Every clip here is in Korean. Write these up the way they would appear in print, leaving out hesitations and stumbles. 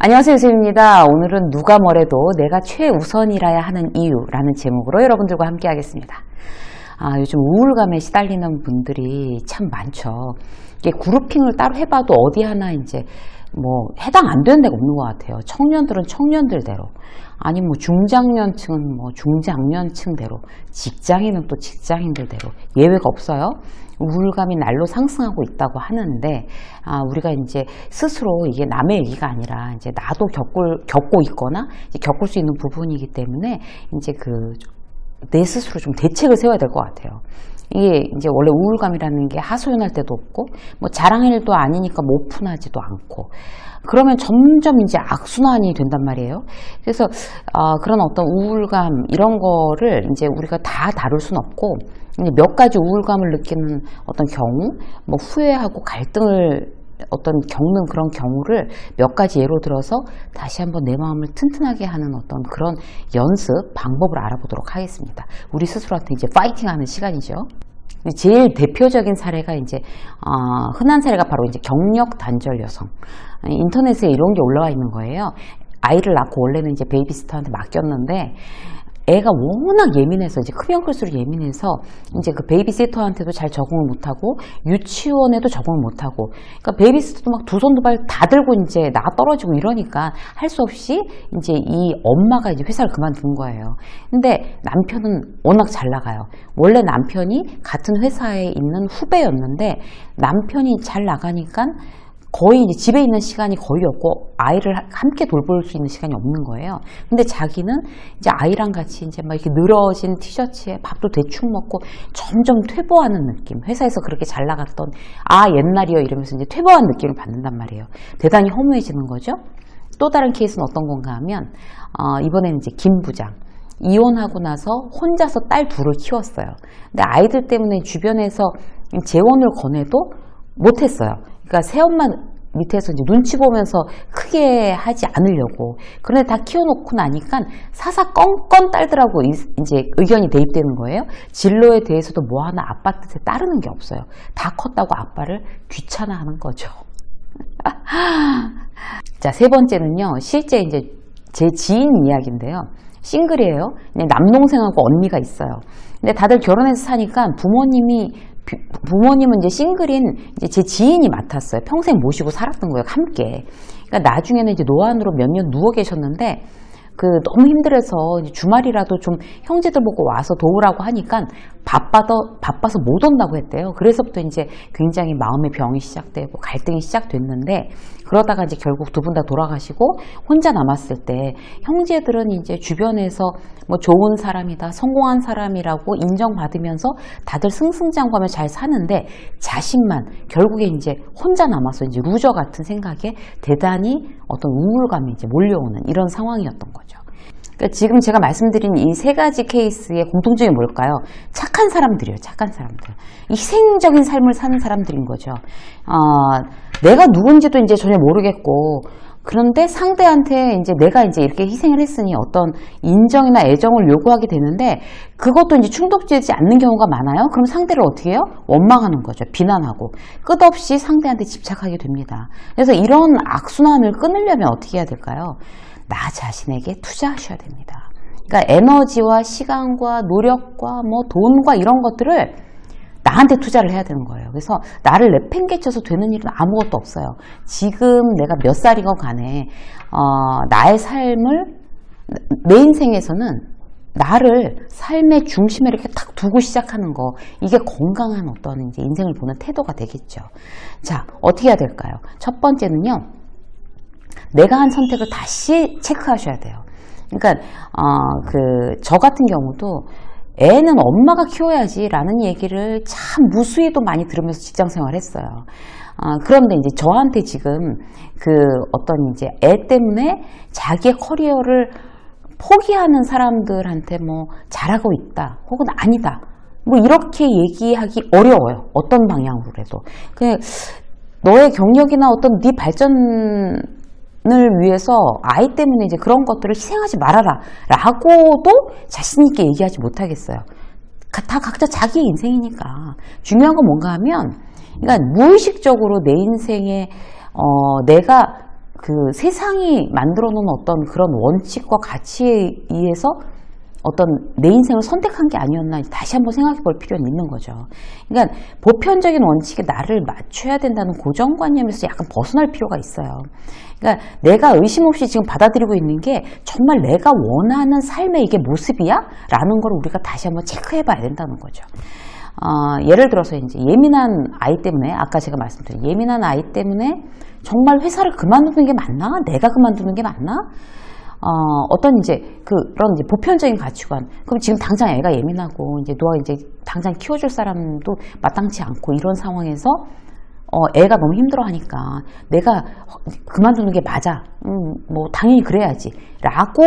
안녕하세요, 유쌤입니다. 오늘은 누가 뭐래도 내가 최우선이라야 하는 이유라는 제목으로 여러분들과 함께 하겠습니다. 요즘 우울감에 시달리는 분들이 참 많죠. 이게 그룹핑을 따로 해봐도 어디 하나 이제 해당 안 되는 데가 없는 것 같아요. 청년들은 청년들대로, 아니면 중장년층은 중장년층대로, 직장인은 또 직장인들대로 예외가 없어요. 우울감이 날로 상승하고 있다고 하는데, 우리가 이제 스스로 이게 남의 얘기가 아니라 이제 나도 겪고 있거나 이제 겪을 수 있는 부분이기 때문에 이제 내 스스로 좀 대책을 세워야 될 것 같아요. 이게 이제 원래 우울감이라는 게 하소연할 때도 없고, 자랑할 일도 아니니까 오픈하지도 않고, 그러면 점점 이제 악순환이 된단 말이에요. 그래서, 그런 어떤 우울감, 이런 거를 이제 우리가 다 다룰 순 없고, 몇 가지 우울감을 느끼는 어떤 경우, 후회하고 갈등을 겪는 그런 경우를 몇 가지 예로 들어서 다시 한번 내 마음을 튼튼하게 하는 어떤 그런 연습, 방법을 알아보도록 하겠습니다. 우리 스스로한테 이제 파이팅하는 시간이죠. 제일 대표적인 사례가 이제 흔한 사례가 바로 이제 경력 단절 여성. 인터넷에 이런 게 올라와 있는 거예요. 아이를 낳고 원래는 이제 베이비시터한테 맡겼는데 애가 워낙 예민해서, 이제 크면 클수록 예민해서 이제 그 베이비시터한테도 잘 적응을 못하고 유치원에도 적응을 못하고, 그러니까 베이비시터도 막 두 손 두 발 다 들고 이제 나가 떨어지고 이러니까 할 수 없이 이제 이 엄마가 이제 회사를 그만둔 거예요. 근데 남편은 워낙 잘 나가요. 원래 남편이 같은 회사에 있는 후배였는데 남편이 잘 나가니까 거의 이제 집에 있는 시간이 거의 없고 아이를 함께 돌볼 수 있는 시간이 없는 거예요. 근데 자기는 이제 아이랑 같이 이제 막 이렇게 늘어진 티셔츠에 밥도 대충 먹고 점점 퇴보하는 느낌. 회사에서 그렇게 잘 나갔던 옛날이요 이러면서 이제 퇴보한 느낌을 받는단 말이에요. 대단히 허무해지는 거죠. 또 다른 케이스는 어떤 건가 하면 이번에는 이제 김 부장. 이혼하고 나서 혼자서 딸 둘을 키웠어요. 근데 아이들 때문에 주변에서 재혼을 권해도 못했어요. 그러니까 새엄마 밑에서 이제 눈치 보면서 크게 하지 않으려고. 그런데 다 키워놓고 나니까 사사건건 딸들하고 이제 의견이 대입되는 거예요. 진로에 대해서도 하나 아빠 뜻에 따르는 게 없어요. 다 컸다고 아빠를 귀찮아하는 거죠. 자, 세 번째는요. 실제 이제 제 지인 이야기인데요. 싱글이에요. 남동생하고 언니가 있어요. 근데 다들 결혼해서 사니까 부모님은 이제 싱글인 이제 제 지인이 맡았어요. 평생 모시고 살았던 거예요, 함께. 그러니까 나중에는 이제 노안으로 몇 년 누워 계셨는데, 너무 힘들어서 주말이라도 좀 형제들 보고 와서 도우라고 하니까 바빠서 못 온다고 했대요. 그래서부터 이제 굉장히 마음의 병이 시작되고 갈등이 시작됐는데, 그러다가 이제 결국 두 분 다 돌아가시고 혼자 남았을 때 형제들은 이제 주변에서 좋은 사람이다, 성공한 사람이라고 인정받으면서 다들 승승장구하며 잘 사는데, 자신만 결국에 이제 혼자 남아서 이제 루저 같은 생각에 대단히 어떤 우울감이 이제 몰려오는 이런 상황이었던 거죠. 그러니까 지금 제가 말씀드린 이 세 가지 케이스의 공통점이 뭘까요? 착한 사람들이에요. 착한 사람들. 희생적인 삶을 사는 사람들인 거죠. 내가 누군지도 이제 전혀 모르겠고, 그런데 상대한테 이제 내가 이제 이렇게 희생을 했으니 어떤 인정이나 애정을 요구하게 되는데, 그것도 이제 충족되지 않는 경우가 많아요. 그럼 상대를 어떻게 해요? 원망하는 거죠. 비난하고. 끝없이 상대한테 집착하게 됩니다. 그래서 이런 악순환을 끊으려면 어떻게 해야 될까요? 나 자신에게 투자하셔야 됩니다. 그러니까 에너지와 시간과 노력과 돈과 이런 것들을 나한테 투자를 해야 되는 거예요. 그래서 나를 내팽개쳐서 되는 일은 아무것도 없어요. 지금 내가 몇 살이건 간에 나의 삶을, 내 인생에서는 나를 삶의 중심에 이렇게 탁 두고 시작하는 거, 이게 건강한 어떤 이제 인생을 보는 태도가 되겠죠. 자, 어떻게 해야 될까요? 첫 번째는요, 내가 한 선택을 다시 체크하셔야 돼요. 그러니까 저 같은 경우도 애는 엄마가 키워야지 라는 얘기를 참 무수히도 많이 들으면서 직장 생활을 했어요. 그런데 이제 저한테 지금 어떤 이제 애 때문에 자기의 커리어를 포기하는 사람들한테 잘하고 있다 혹은 아니다 이렇게 얘기하기 어려워요. 어떤 방향으로라도. 너의 경력이나 어떤 네 발전을 위해서 아이 때문에 이제 그런 것들을 희생하지 말아라 라고도 자신있게 얘기하지 못하겠어요. 다 각자 자기의 인생이니까. 중요한 건 뭔가 하면, 그러니까 무의식적으로 내 인생에 내가 그 세상이 만들어 놓은 어떤 그런 원칙과 가치에 의해서 어떤 내 인생을 선택한 게 아니었나 다시 한번 생각해 볼 필요는 있는 거죠. 그러니까 보편적인 원칙에 나를 맞춰야 된다는 고정관념에서 약간 벗어날 필요가 있어요. 그러니까 내가 의심 없이 지금 받아들이고 있는 게 정말 내가 원하는 삶의 이게 모습이야? 라는 걸 우리가 다시 한번 체크해 봐야 된다는 거죠. 예를 들어서 이제 예민한 아이 때문에, 아까 제가 말씀드린 예민한 아이 때문에 정말 회사를 그만두는 게 맞나? 내가 그만두는 게 맞나? 어떤 이제 그런 이제 보편적인 가치관. 그럼 지금 당장 애가 예민하고 이제 누가 이제 당장 키워줄 사람도 마땅치 않고 이런 상황에서 애가 너무 힘들어하니까 내가 그만두는 게 맞아. 뭐 당연히 그래야지. 라고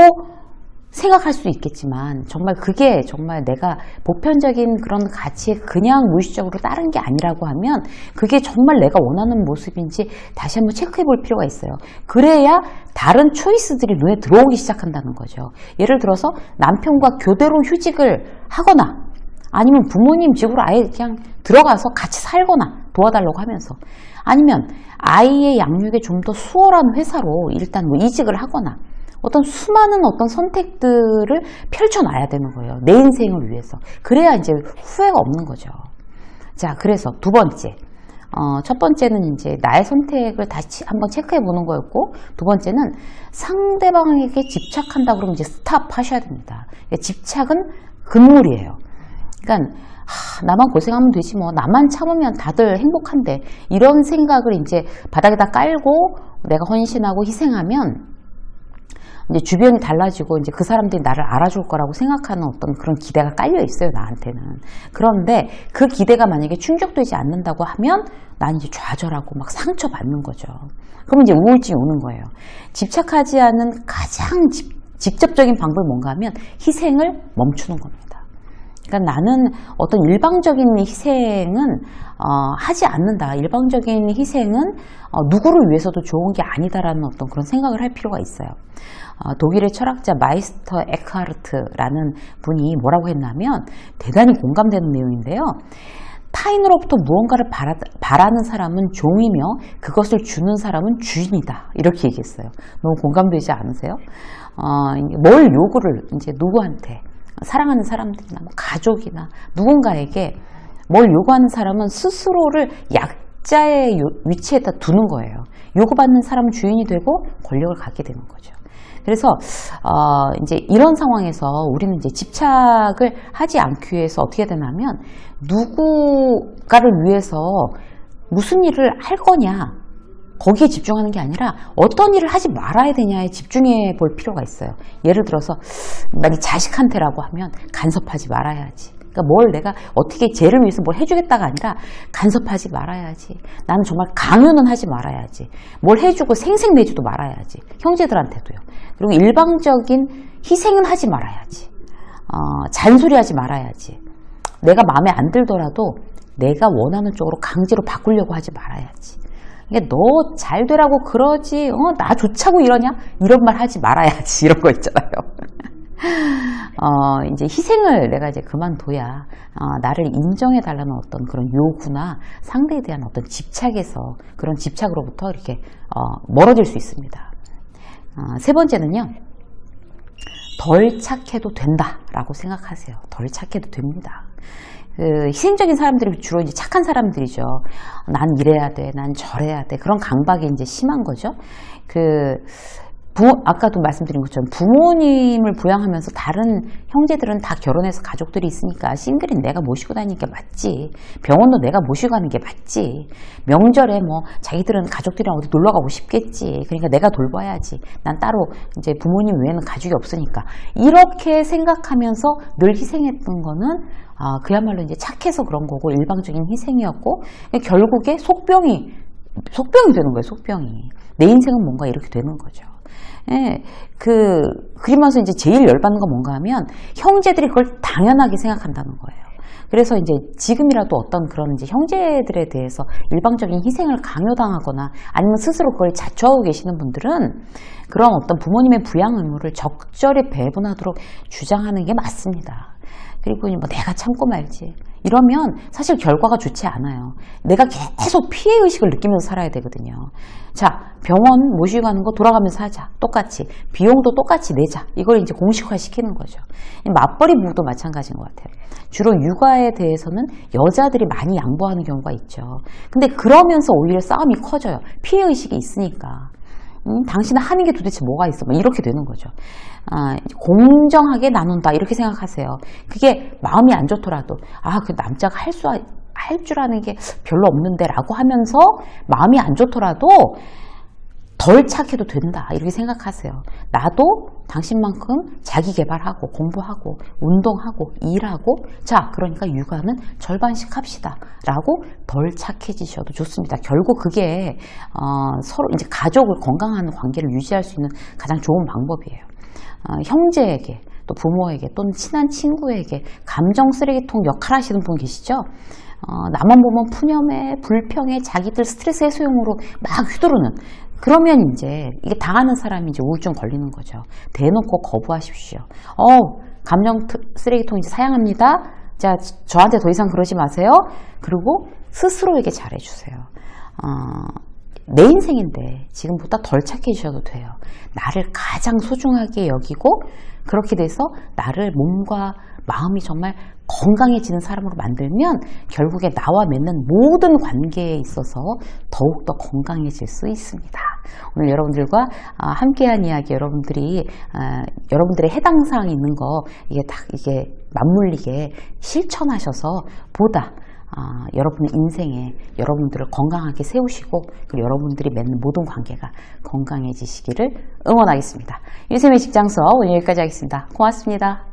생각할 수 있겠지만 정말 그게 정말 내가 보편적인 그런 가치에 그냥 무의식적으로 따른 게 아니라고 하면 그게 정말 내가 원하는 모습인지 다시 한번 체크해 볼 필요가 있어요. 그래야 다른 초이스들이 눈에 들어오기 시작한다는 거죠. 예를 들어서 남편과 교대로 휴직을 하거나 아니면 부모님 집으로 아예 그냥 들어가서 같이 살거나 도와달라고 하면서, 아니면 아이의 양육에 좀 더 수월한 회사로 일단 뭐 이직을 하거나 어떤 수많은 어떤 선택들을 펼쳐놔야 되는 거예요. 내 인생을 위해서. 그래야 이제 후회가 없는 거죠. 자, 그래서 두 번째. 첫 번째는 이제 나의 선택을 다시 한번 체크해 보는 거였고, 두 번째는 상대방에게 집착한다 그러면 이제 스탑 하셔야 됩니다. 집착은 금물이에요. 그러니까 나만 고생하면 되지 뭐, 나만 참으면 다들 행복한데, 이런 생각을 이제 바닥에다 깔고 내가 헌신하고 희생하면 이제 주변이 달라지고 이제 그 사람들이 나를 알아줄 거라고 생각하는 어떤 그런 기대가 깔려 있어요, 나한테는. 그런데 그 기대가 만약에 충족되지 않는다고 하면 난 이제 좌절하고 막 상처받는 거죠. 그러면 이제 우울증이 오는 거예요. 집착하지 않은 가장 직접적인 방법이 뭔가 하면 희생을 멈추는 겁니다. 그러니까 나는 어떤 일방적인 희생은 하지 않는다. 일방적인 희생은 누구를 위해서도 좋은 게 아니다라는 어떤 그런 생각을 할 필요가 있어요. 독일의 철학자 마이스터 에크하르트라는 분이 뭐라고 했냐면 대단히 공감되는 내용인데요. 타인으로부터 무언가를 바라는 사람은 종이며 그것을 주는 사람은 주인이다. 이렇게 얘기했어요. 너무 공감되지 않으세요? 뭘 요구를 이제 누구한테, 사랑하는 사람들이나 뭐 가족이나 누군가에게 뭘 요구하는 사람은 스스로를 약자의 위치에다 두는 거예요. 요구받는 사람은 주인이 되고 권력을 갖게 되는 거죠. 그래서 이제 이런 상황에서 우리는 이제 집착을 하지 않기 위해서 어떻게 되냐면, 누구가를 위해서 무슨 일을 할 거냐 거기에 집중하는 게 아니라 어떤 일을 하지 말아야 되냐에 집중해 볼 필요가 있어요. 예를 들어서 만약 자식한테라고 하면 간섭하지 말아야지. 그러니까 뭘 내가 어떻게 쟤를 위해서 뭘 해주겠다가 아니라 간섭하지 말아야지. 나는 정말 강요는 하지 말아야지. 뭘 해주고 생색내지도 말아야지. 형제들한테도요. 그리고 일방적인 희생은 하지 말아야지. 잔소리하지 말아야지. 내가 마음에 안 들더라도 내가 원하는 쪽으로 강제로 바꾸려고 하지 말아야지. 그러니까 너 잘 되라고 그러지, 나 좋자고 이러냐? 이런 말 하지 말아야지. 이런 거 있잖아요. 이제 희생을 내가 이제 그만둬야 나를 인정해 달라는 어떤 그런 요구나 상대에 대한 어떤 집착에서, 그런 집착으로부터 이렇게 멀어질 수 있습니다. 세 번째는요, 덜 착해도 된다라고 생각하세요. 덜 착해도 됩니다. 희생적인 사람들이 주로 이제 착한 사람들이죠. 난 이래야 돼, 난 저래야 돼. 그런 강박이 이제 심한 거죠. 아까도 말씀드린 것처럼 부모님을 부양하면서 다른 형제들은 다 결혼해서 가족들이 있으니까 싱글인 내가 모시고 다니는 게 맞지. 병원도 내가 모시고 가는 게 맞지. 명절에 뭐 자기들은 가족들이랑 어디 놀러 가고 싶겠지. 그러니까 내가 돌봐야지. 난 따로 이제 부모님 외에는 가족이 없으니까. 이렇게 생각하면서 늘 희생했던 거는 그야말로 이제 착해서 그런 거고 일방적인 희생이었고, 결국에 속병이 되는 거예요. 속병이. 내 인생은 뭔가 이렇게 되는 거죠. 예, 그러면서 이제 제일 열받는 건 뭔가 하면 형제들이 그걸 당연하게 생각한다는 거예요. 그래서 이제 지금이라도 어떤 그런 이제 형제들에 대해서 일방적인 희생을 강요당하거나 아니면 스스로 그걸 자초하고 계시는 분들은 그런 어떤 부모님의 부양 의무를 적절히 배분하도록 주장하는 게 맞습니다. 그리고 뭐 내가 참고 말지. 이러면 사실 결과가 좋지 않아요. 내가 계속 피해의식을 느끼면서 살아야 되거든요. 자, 병원 모시고 가는 거 돌아가면서 하자. 똑같이. 비용도 똑같이 내자. 이걸 이제 공식화 시키는 거죠. 맞벌이 부부도 마찬가지인 것 같아요. 주로 육아에 대해서는 여자들이 많이 양보하는 경우가 있죠. 근데 그러면서 오히려 싸움이 커져요. 피해의식이 있으니까. 당신은 하는 게 도대체 뭐가 있어? 막 이렇게 되는 거죠. 공정하게 나눈다. 이렇게 생각하세요. 그게 마음이 안 좋더라도, 그 남자가 할 줄 아는 게 별로 없는데 라고 하면서 마음이 안 좋더라도 덜 착해도 된다. 이렇게 생각하세요. 나도 당신만큼 자기 개발하고 공부하고 운동하고 일하고 자, 그러니까 육아는 절반씩 합시다. 라고 덜 착해지셔도 좋습니다. 결국 그게 서로 이제 가족을 건강한 관계를 유지할 수 있는 가장 좋은 방법이에요. 형제에게 또 부모에게 또는 친한 친구에게 감정 쓰레기통 역할 하시는 분 계시죠? 나만 보면 푸념해, 불평해, 자기들 스트레스 해소용으로 막 휘두르는 그러면 이제 이게 당하는 사람이 이제 우울증 걸리는 거죠. 대놓고 거부하십시오. 감정 쓰레기통 이제 사양합니다. 자, 저한테 더 이상 그러지 마세요. 그리고 스스로에게 잘해주세요. 내 인생인데 지금보다 덜 착해지셔도 돼요. 나를 가장 소중하게 여기고 그렇게 돼서 나를 몸과 마음이 정말 건강해지는 사람으로 만들면 결국에 나와 맺는 모든 관계에 있어서 더욱더 건강해질 수 있습니다. 오늘 여러분들과 함께한 이야기 여러분들이 여러분들의 해당 사항이 있는 거 이게 맞물리게 실천하셔서 보다 여러분의 인생에 여러분들을 건강하게 세우시고 그리고 여러분들이 맺는 모든 관계가 건강해지시기를 응원하겠습니다. 유쌤의 직장 수업 오늘 여기까지 하겠습니다. 고맙습니다.